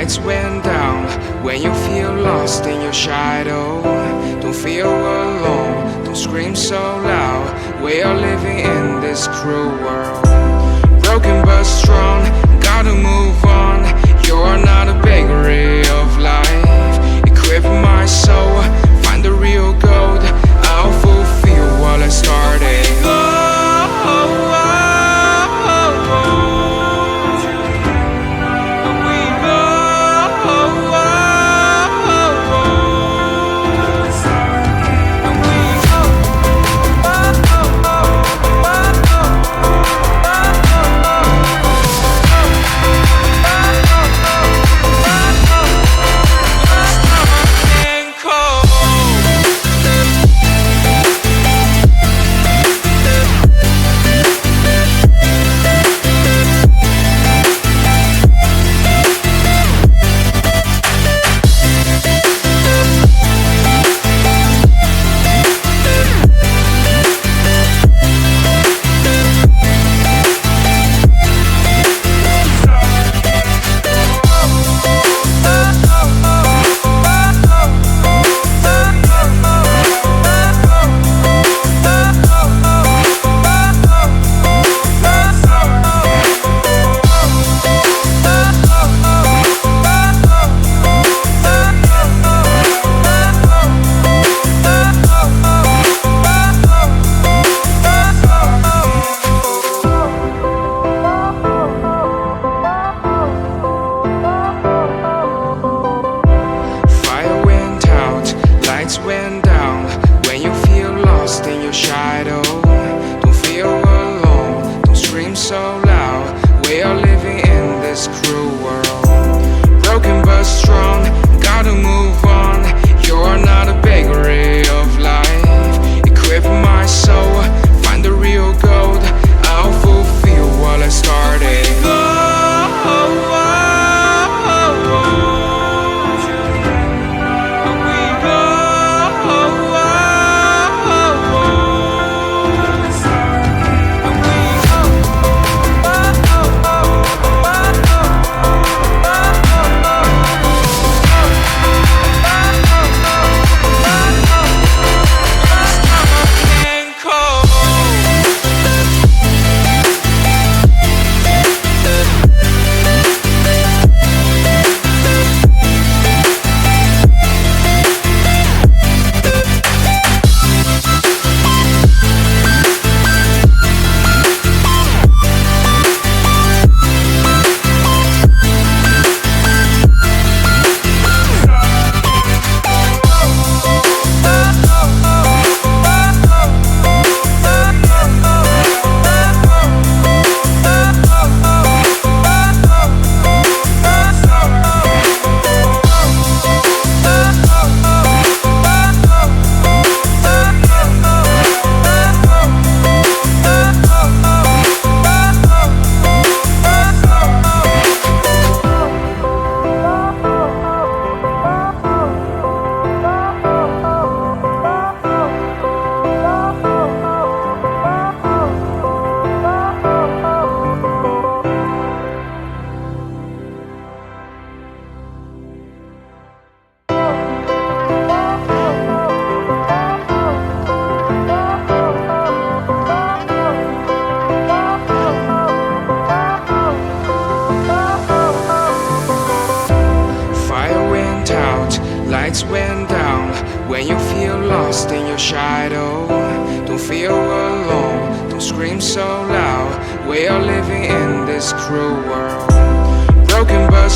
lights went down. When you feel lost in your shadow, don't feel alone, don't scream so loud. We are living in this cruel world, broken but strong, gotta move on. You're not a bakery of life, equip my soul, find the real gold. I'll fulfill what I started. Lights went down. When you feel lost in your shadow, don't feel alone, don't scream so loud. We are living in this cruel world, broken but